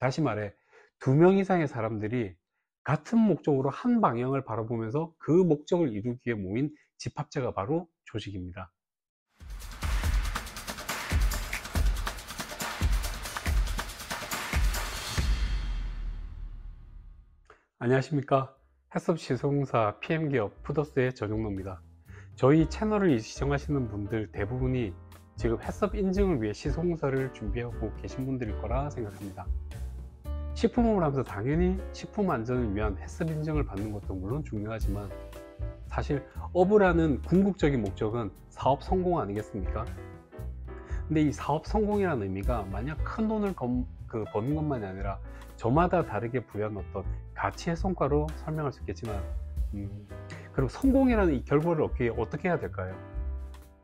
다시 말해, 2명 이상의 사람들이 같은 목적으로 한 방향을 바라보면서 그 목적을 이루기 위해 모인 집합체가 바로 조직입니다. 안녕하십니까. 해썹시설공사 PM기업 푸더스의 전용로입니다. 저희 채널을 시청하시는 분들 대부분이 지금 해썹 인증을 위해 시설공사를 준비하고 계신 분들일 거라 생각합니다. 식품업을 하면서 당연히 식품 안전을 위한 해썹 인증을 받는 것도 물론 중요하지만, 사실 업을 하는 궁극적인 목적은 사업 성공 아니겠습니까? 근데 이 사업 성공이라는 의미가 만약 큰 돈을 버는 것만이 아니라 저마다 다르게 부여한 어떤 가치의 성과로 설명할 수 있겠지만, 그리고 성공이라는 이 결과를 어떻게 해야 될까요?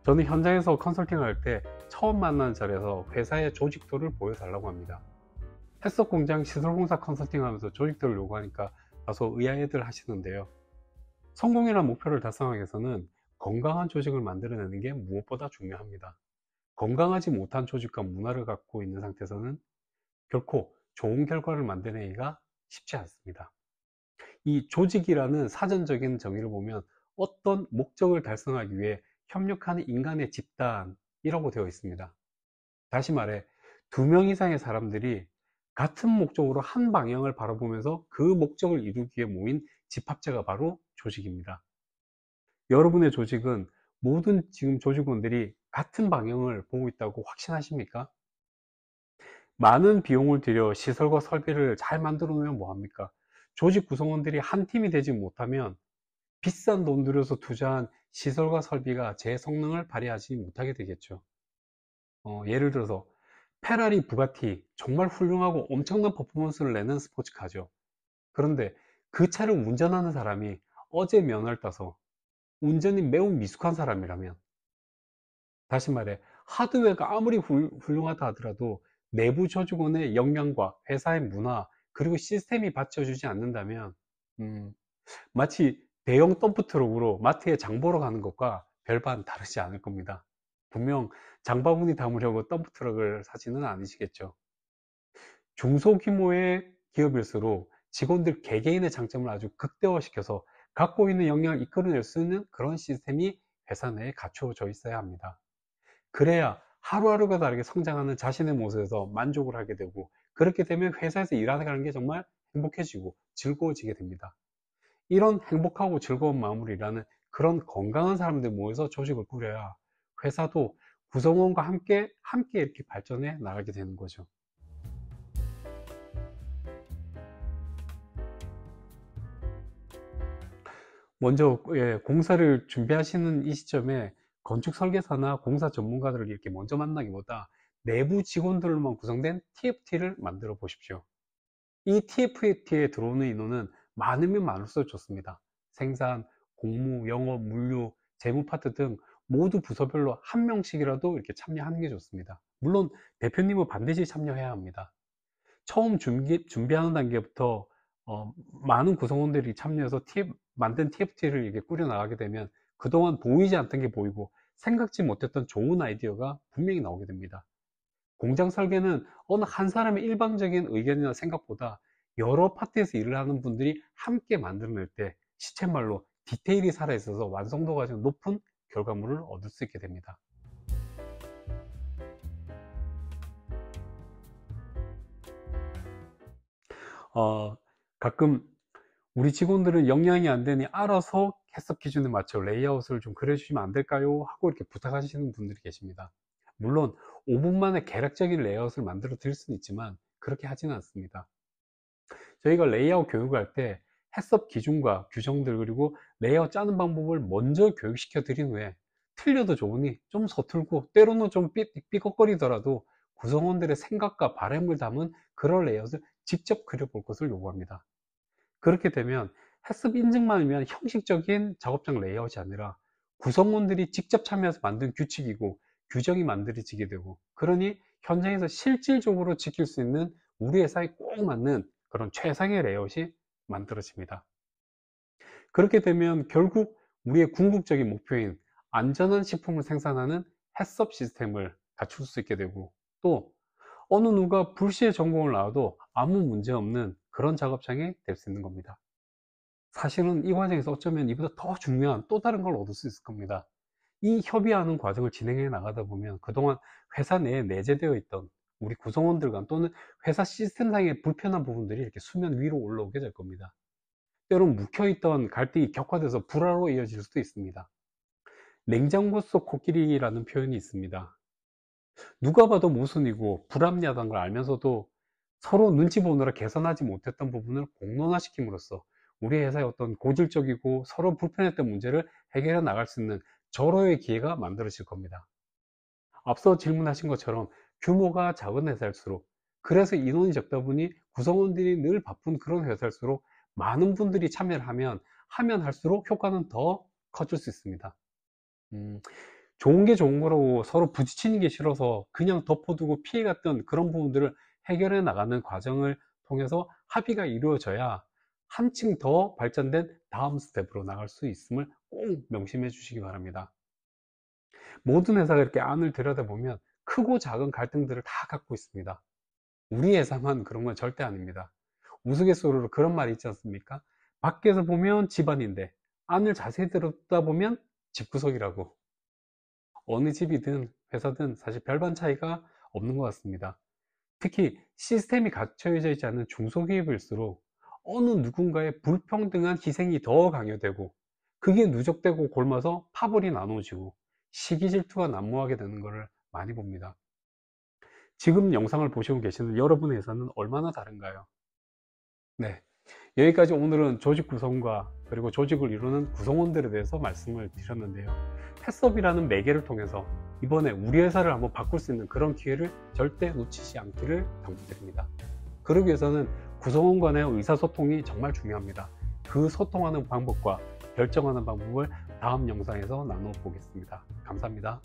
저는 현장에서 컨설팅을 할 때 처음 만나는 자리에서 회사의 조직도를 보여달라고 합니다. 해썹 공장 시설공사 컨설팅 하면서 조직도를 요구하니까 다소 의아해들 하시는데요. 성공이라는 목표를 달성하기 위해서는 건강한 조직을 만들어내는 게 무엇보다 중요합니다. 건강하지 못한 조직과 문화를 갖고 있는 상태에서는 결코 좋은 결과를 만들어내기가 쉽지 않습니다. 이 조직이라는 사전적인 정의를 보면 어떤 목적을 달성하기 위해 협력하는 인간의 집단이라고 되어 있습니다. 다시 말해, 2명 이상의 사람들이 같은 목적으로 한 방향을 바라보면서 그 목적을 이루기 위해 모인 집합체가 바로 조직입니다. 여러분의 조직은 모든 지금 조직원들이 같은 방향을 보고 있다고 확신하십니까? 많은 비용을 들여 시설과 설비를 잘 만들어 놓으면 뭐합니까? 조직 구성원들이 한 팀이 되지 못하면 비싼 돈 들여서 투자한 시설과 설비가 제 성능을 발휘하지 못하게 되겠죠. 예를 들어서 페라리, 부가티, 정말 훌륭하고 엄청난 퍼포먼스를 내는 스포츠카죠. 그런데 그 차를 운전하는 사람이 어제 면허를 따서 운전이 매우 미숙한 사람이라면, 다시 말해 하드웨어가 아무리 훌륭하다 하더라도 내부 조직원의 역량과 회사의 문화 그리고 시스템이 받쳐주지 않는다면, 마치 대형 덤프트럭으로 마트에 장 보러 가는 것과 별반 다르지 않을 겁니다. 분명 장바구니 담으려고 덤프트럭을 사지는 않으시겠죠. 중소규모의 기업일수록 직원들 개개인의 장점을 아주 극대화시켜서 갖고 있는 역량을 이끌어낼 수 있는 그런 시스템이 회사 내에 갖춰져 있어야 합니다. 그래야 하루하루가 다르게 성장하는 자신의 모습에서 만족을 하게 되고, 그렇게 되면 회사에서 일하는 게 정말 행복해지고 즐거워지게 됩니다. 이런 행복하고 즐거운 마음으로 일하는 그런 건강한 사람들 모여서 조직을 꾸려야 회사도 구성원과 함께 이렇게 발전해 나가게 되는 거죠. 먼저 공사를 준비하시는 이 시점에 건축 설계사나 공사 전문가들을 이렇게 먼저 만나기보다 내부 직원들로만 구성된 TFT를 만들어 보십시오. 이 TFT에 들어오는 인원은 많으면 많을수록 좋습니다. 생산, 공무, 영업, 물류, 재무 파트 등 모두 부서별로 한 명씩이라도 이렇게 참여하는 게 좋습니다. 물론 대표님은 반드시 참여해야 합니다. 처음 준비하는 단계부터 많은 구성원들이 참여해서 만든 TFT를 이렇게 꾸려나가게 되면 그동안 보이지 않던 게 보이고 생각지 못했던 좋은 아이디어가 분명히 나오게 됩니다. 공장 설계는 어느 한 사람의 일방적인 의견이나 생각보다 여러 파트에서 일을 하는 분들이 함께 만들어낼 때 시쳇말로 디테일이 살아있어서 완성도가 아주 높은 결과물을 얻을 수 있게 됩니다. 가끔 우리 직원들은 역량이 안 되니 알아서 해석 기준에 맞춰 레이아웃을 좀 그려주시면 안 될까요? 하고 이렇게 부탁하시는 분들이 계십니다. 물론 5분 만에 개략적인 레이아웃을 만들어 드릴 수는 있지만 그렇게 하지는 않습니다. 저희가 레이아웃 교육을 할 때 해썹 기준과 규정들 그리고 레이아웃 짜는 방법을 먼저 교육시켜 드린 후에 틀려도 좋으니 좀 서툴고 때로는 좀 삐걱거리더라도 구성원들의 생각과 바람을 담은 그런 레이아웃을 직접 그려볼 것을 요구합니다. 그렇게 되면 해썹 인증만을 위한 형식적인 작업장 레이아웃이 아니라 구성원들이 직접 참여해서 만든 규칙이고 규정이 만들어지게 되고, 그러니 현장에서 실질적으로 지킬 수 있는 우리 회사에 꼭 맞는 그런 최상의 레이아웃이 만들어집니다. 그렇게 되면 결국 우리의 궁극적인 목표인 안전한 식품을 생산하는 해썹 시스템을 갖출 수 있게 되고, 또 어느 누가 불시에 전공을 나와도 아무 문제 없는 그런 작업장이 될 수 있는 겁니다. 사실은 이 과정에서 어쩌면 이보다 더 중요한 또 다른 걸 얻을 수 있을 겁니다. 이 협의하는 과정을 진행해 나가다 보면 그동안 회사 내에 내재되어 있던 우리 구성원들 간 또는 회사 시스템상의 불편한 부분들이 이렇게 수면 위로 올라오게 될 겁니다. 때론 묵혀있던 갈등이 격화돼서 불화로 이어질 수도 있습니다. 냉장고 속 코끼리라는 표현이 있습니다. 누가 봐도 모순이고 불합리하다는 걸 알면서도 서로 눈치 보느라 개선하지 못했던 부분을 공론화시킴으로써 우리 회사의 어떤 고질적이고 서로 불편했던 문제를 해결해 나갈 수 있는 절호의 기회가 만들어질 겁니다. 앞서 질문하신 것처럼 규모가 작은 회사일수록, 그래서 인원이 적다 보니 구성원들이 늘 바쁜 그런 회사일수록 많은 분들이 참여를 하면 할수록 효과는 더 커질 수 있습니다. 좋은 게 좋은 거라고 서로 부딪히는 게 싫어서 그냥 덮어두고 피해갔던 그런 부분들을 해결해 나가는 과정을 통해서 합의가 이루어져야 한층 더 발전된 다음 스텝으로 나갈 수 있음을 꼭 명심해 주시기 바랍니다. 모든 회사가 이렇게 안을 들여다보면 크고 작은 갈등들을 다 갖고 있습니다. 우리 회사만 그런 건 절대 아닙니다. 우스갯소리로 그런 말이 있지 않습니까? 밖에서 보면 집안인데 안을 자세히 들여다보면 집구석이라고. 어느 집이든 회사든 사실 별반 차이가 없는 것 같습니다. 특히 시스템이 갖춰져 있지 않은 중소기업일수록 어느 누군가의 불평등한 희생이 더 강요되고, 그게 누적되고 골마서 파벌이 나누어지고 시기 질투가 난무하게 되는 것을 많이 봅니다. 지금 영상을 보시고 계시는 여러분의 회사는 얼마나 다른가요? 네, 여기까지 오늘은 조직 구성과 그리고 조직을 이루는 구성원들에 대해서 말씀을 드렸는데요. 패스업이라는 매개를 통해서 이번에 우리 회사를 한번 바꿀 수 있는 그런 기회를 절대 놓치지 않기를 당부드립니다. 그러기 위해서는 구성원 간의 의사소통이 정말 중요합니다. 그 소통하는 방법과 결정하는 방법을 다음 영상에서 나눠 보겠습니다. 감사합니다.